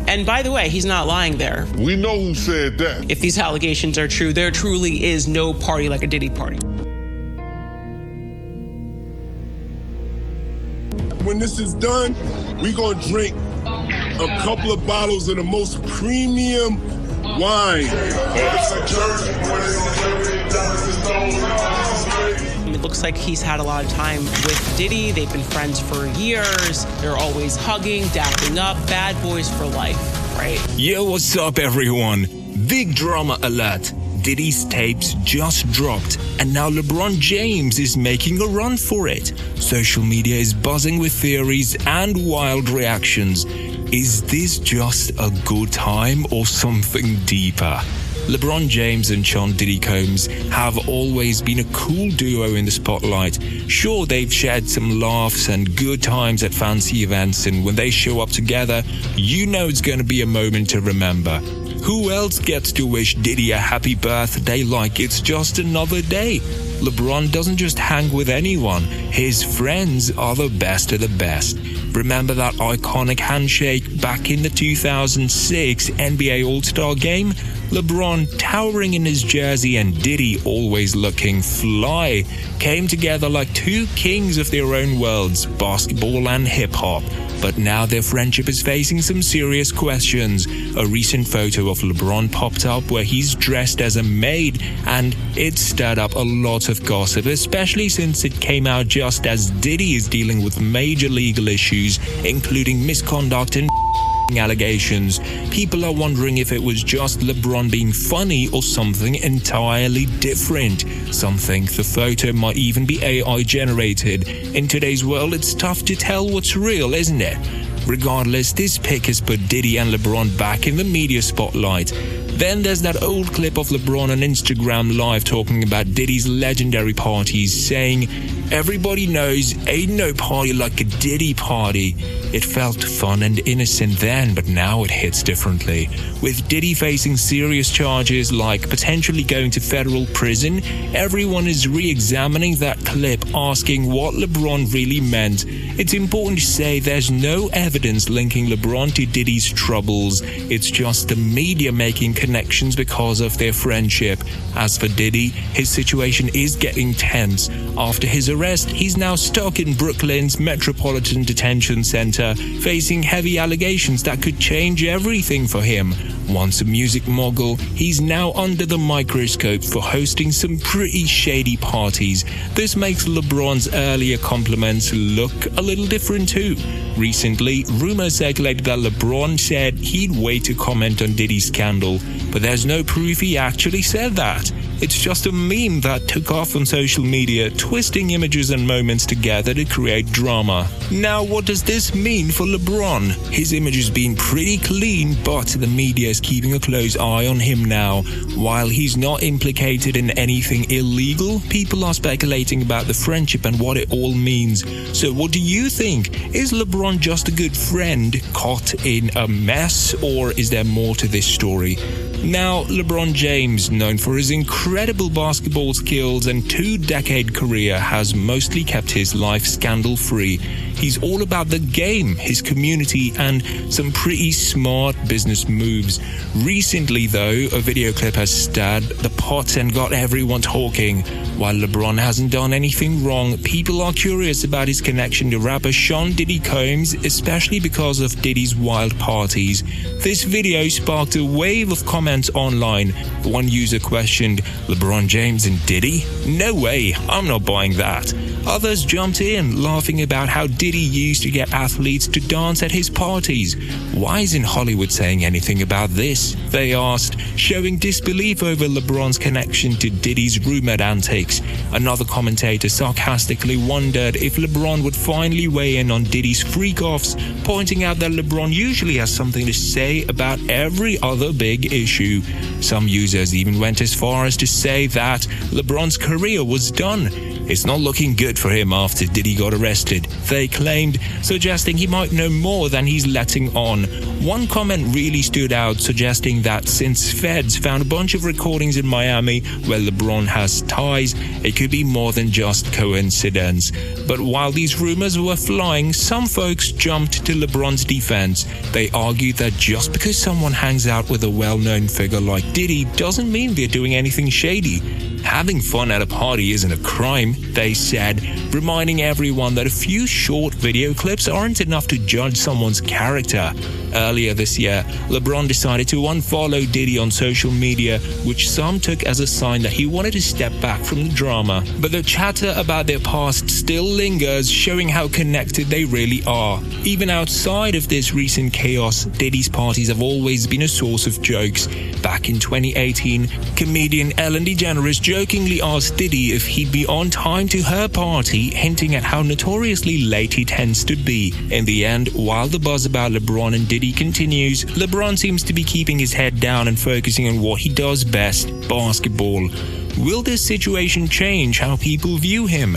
And by the way, he's not lying there. We know who said that. If these allegations are true, there truly is no party like a Diddy party. When this is done, we gonna drink a couple of bottles of the most premium wine. It looks like he's had a lot of time with Diddy. They've been friends for years. They're always hugging, dapping up. Bad boys for life, right? Yo, what's up, everyone? Big drama alert. Diddy's tapes just dropped, and now LeBron James is making a run for it. Social media is buzzing with theories and wild reactions. Is this just a good time or something deeper? LeBron James and Sean Diddy Combs have always been a cool duo in the spotlight. Sure, they've shared some laughs and good times at fancy events, and when they show up together, you know it's going to be a moment to remember. Who else gets to wish Diddy a happy birthday like it's just another day? LeBron doesn't just hang with anyone. His friends are the best of the best. Remember that iconic handshake back in the 2006 NBA All-Star Game? LeBron towering in his jersey and Diddy always looking fly came together like two kings of their own worlds, basketball and hip-hop. But now their friendship is facing some serious questions. A recent photo of LeBron popped up where he's dressed as a maid, and it stirred up a lot of gossip, especially since it came out just as Diddy is dealing with major legal issues, including misconduct and allegations. People are wondering if it was just LeBron being funny or something entirely different. Some think the photo might even be AI generated. In today's world, it's tough to tell what's real, isn't it? Regardless, this pic has put Diddy and LeBron back in the media spotlight. Then there's that old clip of LeBron on Instagram Live talking about Diddy's legendary parties, saying, "Everybody knows ain't no party like a Diddy party." It felt fun and innocent then, but now it hits differently. With Diddy facing serious charges like potentially going to federal prison, everyone is re-examining that clip, asking what LeBron really meant. It's important to say there's no evidence linking LeBron to Diddy's troubles. It's just the media making connections because of their friendship. As for Diddy, his situation is getting tense. After his arrest, he's now stuck in Brooklyn's Metropolitan Detention Center, facing heavy allegations that could change everything for him. Once a music mogul, he's now under the microscope for hosting some pretty shady parties. This makes LeBron's earlier compliments look a little different too. Recently, rumors circulated that LeBron said he'd wait to comment on Diddy's scandal, but there's no proof he actually said that. It's just a meme that took off on social media, twisting images and moments together to create drama. Now, what does this mean for LeBron? His image has been pretty clean, but the media is keeping a close eye on him now. While he's not implicated in anything illegal, people are speculating about the friendship and what it all means. So what do you think? Is LeBron just a good friend caught in a mess, or is there more to this story? Now, LeBron James, known for his incredible basketball skills and 2-decade career, has mostly kept his life scandal-free. He's all about the game, his community, and some pretty smart business moves. Recently, though, a video clip has stirred the pot and got everyone talking. While LeBron hasn't done anything wrong, people are curious about his connection to rapper Sean Diddy Combs, especially because of Diddy's wild parties. This video sparked a wave of comments online. One user questioned, "LeBron James and Diddy? No way, I'm not buying that." Others jumped in, laughing about how Diddy used to get athletes to dance at his parties. Why isn't Hollywood saying anything about this? They asked, showing disbelief over LeBron's connection to Diddy's rumored antics. Another commentator sarcastically wondered if LeBron would finally weigh in on Diddy's freak-offs, pointing out that LeBron usually has something to say about every other big issue. Some users even went as far as to say that LeBron's career was done. It's not looking good good for him after Diddy got arrested, they claimed, suggesting he might know more than he's letting on. One comment really stood out, suggesting that since feds found a bunch of recordings in Miami where LeBron has ties, it could be more than just coincidence. But while these rumors were flying, some folks jumped to LeBron's defense. They argued that just because someone hangs out with a well-known figure like Diddy doesn't mean they're doing anything shady. Having fun at a party isn't a crime, they said, reminding everyone that a few short video clips aren't enough to judge someone's character. Earlier this year, LeBron decided to unfollow Diddy on social media, which some took as a sign that he wanted to step back from the drama. But the chatter about their past still lingers, showing how connected they really are. Even outside of this recent chaos, Diddy's parties have always been a source of jokes. Back in 2018, comedian Ellen DeGeneres jokingly asked Diddy if he'd be on time to her party, hinting at how notoriously late he tends to be. In the end, while the buzz about LeBron and Diddy continues, LeBron seems to be keeping his head down and focusing on what he does best, basketball. Will this situation change how people view him?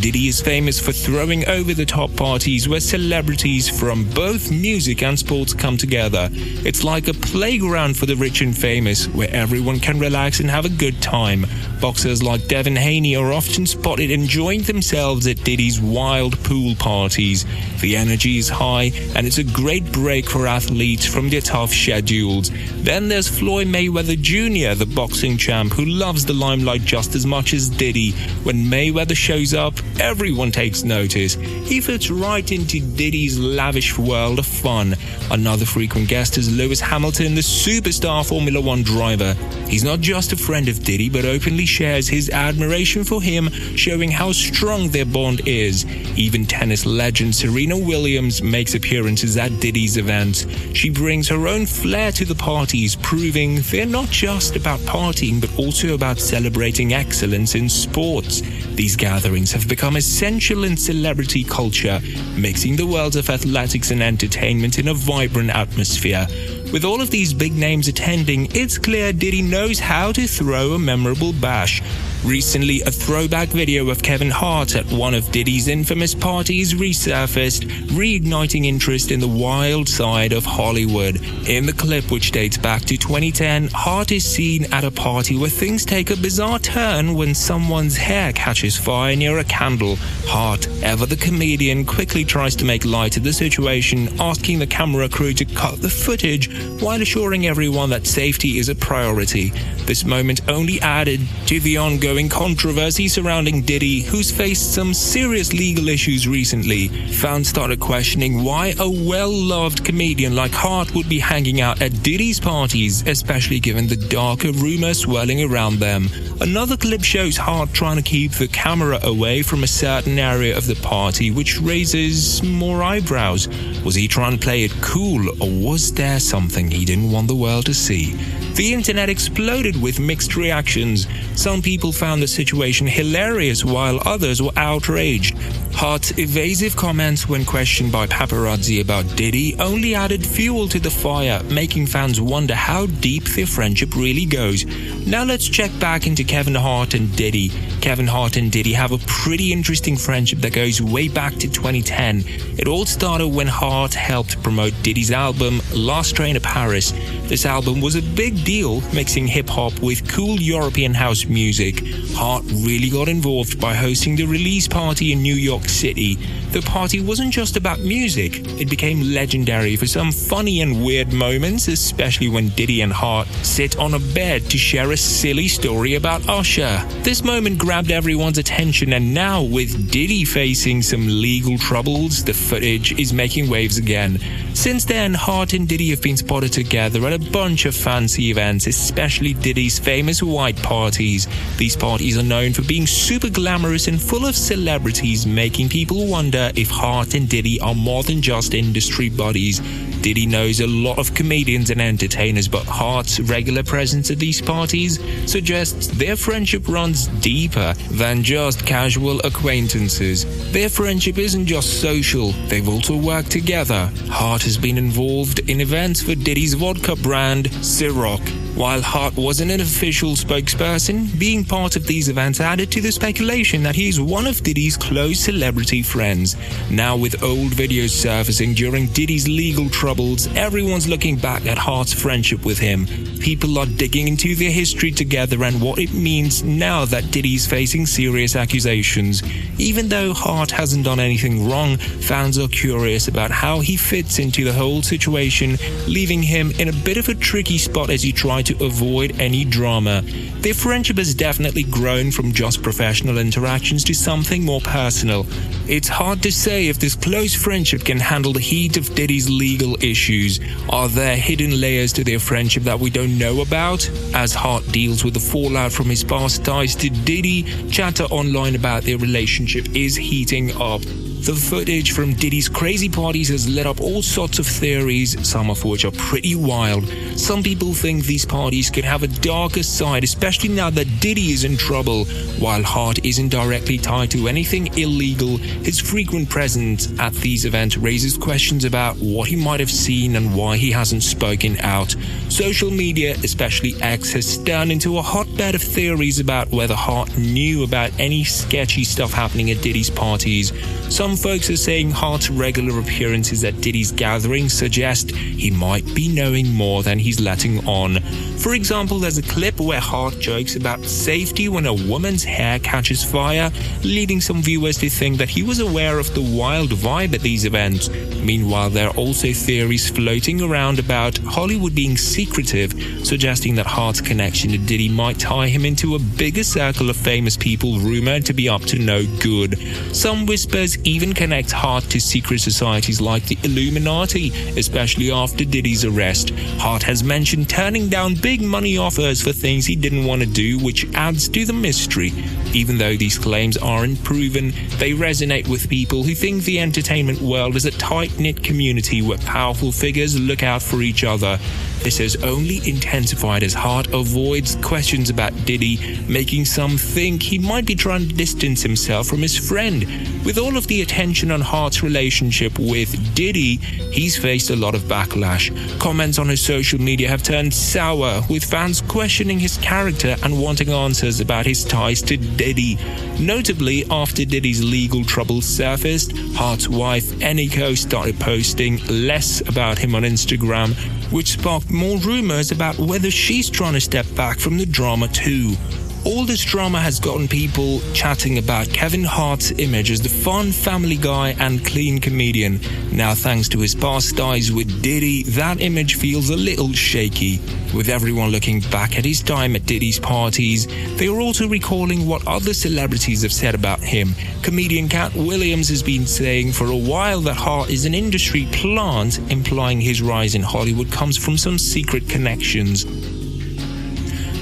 Diddy is famous for throwing over-the-top parties where celebrities from both music and sports come together. It's like a playground for the rich and famous, where everyone can relax and have a good time. Boxers like Devin Haney are often spotted enjoying themselves at Diddy's wild pool parties. The energy is high, and it's a great break for athletes from their tough schedules. Then there's Floyd Mayweather Jr., the boxing champ who loves the limelight just as much as Diddy. When Mayweather shows up, everyone takes notice. He fits right into Diddy's lavish world of fun. Another frequent guest is Lewis Hamilton, the superstar Formula One driver. He's not just a friend of Diddy, but openly shares his admiration for him, showing how strong their bond is. Even tennis legend Serena Williams makes appearances at Diddy's events. She brings her own flair to the parties, proving they're not just about partying, but also about celebrating excellence in sports. These gatherings have become essential in celebrity culture, mixing the worlds of athletics and entertainment in a vibrant atmosphere. With all of these big names attending, it's clear Diddy knows how to throw a memorable bash. Recently, a throwback video of Kevin Hart at one of Diddy's infamous parties resurfaced, reigniting interest in the wild side of Hollywood. In the clip, which dates back to 2010, Hart is seen at a party where things take a bizarre turn when someone's hair catches fire near a candle. Hart, ever the comedian, quickly tries to make light of the situation, asking the camera crew to cut the footage while assuring everyone that safety is a priority. This moment only added to the ongoing controversy surrounding Diddy, who's faced some serious legal issues recently. Fans started questioning why a well-loved comedian like Hart would be hanging out at Diddy's parties, especially given the darker rumors swirling around them. Another clip shows Hart trying to keep the camera away from a certain area of the party, which raises more eyebrows. Was he trying to play it cool, or was there something he didn't want the world to see? The internet exploded with mixed reactions. Some people found the situation hilarious, while others were outraged. Hart's evasive comments when questioned by paparazzi about Diddy only added fuel to the fire, making fans wonder how deep their friendship really goes. Now let's check back into Kevin Hart and Diddy. Kevin Hart and Diddy have a pretty interesting friendship that goes way back to 2010. It all started when Hart helped promote Diddy's album, Last Train to Paris. This album was a big deal, mixing hip-hop with cool European house music. Hart really got involved by hosting the release party in New York City. The party wasn't just about music. It became legendary for some funny and weird moments, especially when Diddy and Hart sit on a bed to share a silly story about Usher. This moment grabbed everyone's attention, and now with Diddy facing some legal troubles, the footage is making waves again. Since then, Hart and Diddy have been spotted together at a bunch of fancy events, especially Diddy's famous white parties. These parties are known for being super glamorous and full of celebrities, making people wonder if Hart and Diddy are more than just industry buddies. Diddy knows a lot of comedians and entertainers, but Hart's regular presence at these parties suggests their friendship runs deeper than just casual acquaintances. Their friendship isn't just social, they've also worked together. Hart has been involved in events for Diddy's vodka brand, Ciroc. While Hart wasn't an official spokesperson, being part of these events added to the speculation that he's one of Diddy's close celebrity friends. Now, with old videos surfacing during Diddy's legal troubles, everyone's looking back at Hart's friendship with him. People are digging into their history together and what it means now that Diddy's facing serious accusations. Even though Hart hasn't done anything wrong, fans are curious about how he fits into the whole situation, leaving him in a bit of a tricky spot as he tries to avoid any drama. Their friendship has definitely grown from just professional interactions to something more personal. It's hard to say if this close friendship can handle the heat of Diddy's legal issues. Are there hidden layers to their friendship that we don't know about? As Hart deals with the fallout from his past ties to Diddy, chatter online about their relationship is heating up. The footage from Diddy's crazy parties has lit up all sorts of theories, some of which are pretty wild. Some people think these parties could have a darker side, especially now that Diddy is in trouble. While Hart isn't directly tied to anything illegal, his frequent presence at these events raises questions about what he might have seen and why he hasn't spoken out. Social media, especially X, has turned into a hotbed of theories about whether Hart knew about any sketchy stuff happening at Diddy's parties. Some folks are saying Hart's regular appearances at Diddy's gatherings suggest he might be knowing more than he's letting on. For example, there's a clip where Hart jokes about safety when a woman's hair catches fire, leading some viewers to think that he was aware of the wild vibe at these events. Meanwhile, there are also theories floating around about Hollywood being secretive, suggesting that Hart's connection to Diddy might tie him into a bigger circle of famous people rumored to be up to no good. Some whispers even connect Hart to secret societies like the Illuminati, especially after Diddy's arrest. Hart has mentioned turning down big money offers for things he didn't want to do, which adds to the mystery. Even though these claims aren't proven, they resonate with people who think the entertainment world is a tight-knit community where powerful figures look out for each other. This has only intensified as Hart avoids questions about Diddy, making some think he might be trying to distance himself from his friend. With all of the attention on Hart's relationship with Diddy, he's faced a lot of backlash. Comments on his social media have turned sour, with fans questioning his character and wanting answers about his ties to Diddy. Notably, after Diddy's legal troubles surfaced, Hart's wife Eniko started posting less about him on Instagram, which sparked more rumors about whether she's trying to step back from the drama too. All this drama has gotten people chatting about Kevin Hart's image as the fun family guy and clean comedian. Now, thanks to his past ties with Diddy, that image feels a little shaky. With everyone looking back at his time at Diddy's parties, they are also recalling what other celebrities have said about him. Comedian Cat Williams has been saying for a while that Hart is an industry plant, implying his rise in Hollywood comes from some secret connections.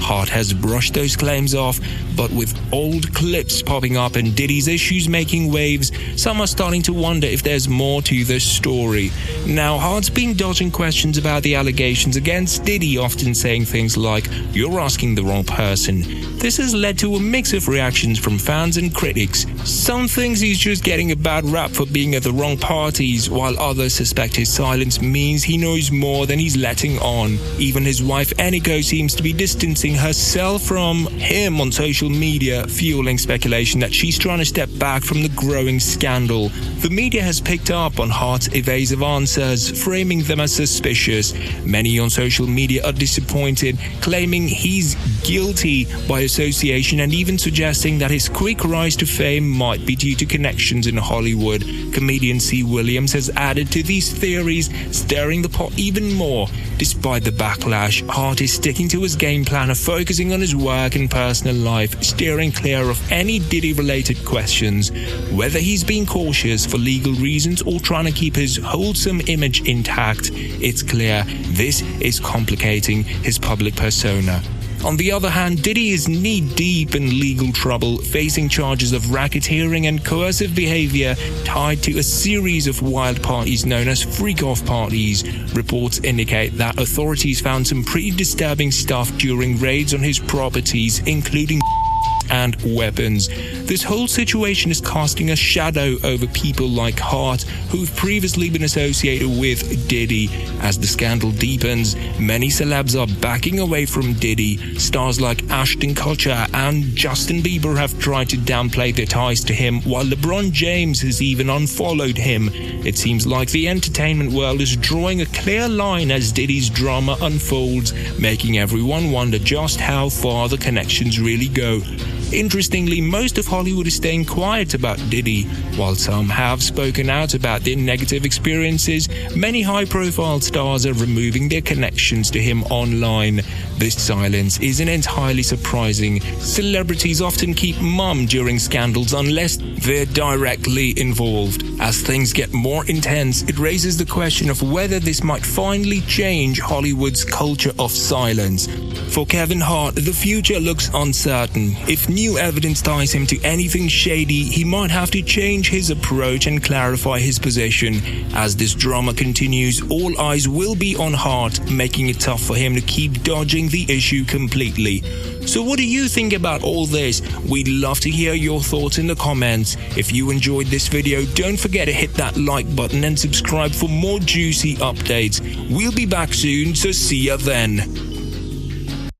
Hart has brushed those claims off, but with old clips popping up and Diddy's issues making waves, some are starting to wonder if there's more to this story. Now, Hart's been dodging questions about the allegations against Diddy, often saying things like, "You're asking the wrong person." This has led to a mix of reactions from fans and critics. Some thinks he's just getting a bad rap for being at the wrong parties, while others suspect his silence means he knows more than he's letting on. Even his wife Eniko seems to be distancing herself from him on social media, fueling speculation that she's trying to step back from the growing scandal. The media has picked up on Hart's evasive answers, framing them as suspicious. Many on social media are disappointed, claiming he's guilty by association and even suggesting that his quick rise to fame might be due to connections in Hollywood. Comedian C. Williams has added to these theories, stirring the pot even more. Despite the backlash, Hart is sticking to his game plan of focusing on his work and personal life, steering clear of any Diddy-related questions. Whether he's being cautious for legal reasons or trying to keep his wholesome image intact, it's clear this is complicating his public persona. On the other hand, Diddy is knee-deep in legal trouble, facing charges of racketeering and coercive behavior tied to a series of wild parties known as freak-off parties. Reports indicate that authorities found some pretty disturbing stuff during raids on his properties, including and weapons. This whole situation is casting a shadow over people like Hart, who've previously been associated with Diddy. As the scandal deepens, many celebs are backing away from Diddy. Stars like Ashton Kutcher and Justin Bieber have tried to downplay their ties to him, while LeBron James has even unfollowed him. It seems like the entertainment world is drawing a clear line as Diddy's drama unfolds, making everyone wonder just how far the connections really go. Interestingly, most of Hollywood is staying quiet about Diddy. While some have spoken out about their negative experiences, many high-profile stars are removing their connections to him online. This silence isn't entirely surprising. Celebrities often keep mum during scandals unless they're directly involved. As things get more intense, it raises the question of whether this might finally change Hollywood's culture of silence. For Kevin Hart, the future looks uncertain. If new evidence ties him to anything shady, he might have to change his approach and clarify his position. As this drama continues, all eyes will be on Hart, making it tough for him to keep dodging the issue completely. So what do you think about all this? We'd love to hear your thoughts in the comments. If you enjoyed this video, don't forget to hit that like button and subscribe for more juicy updates. We'll be back soon, so see ya then.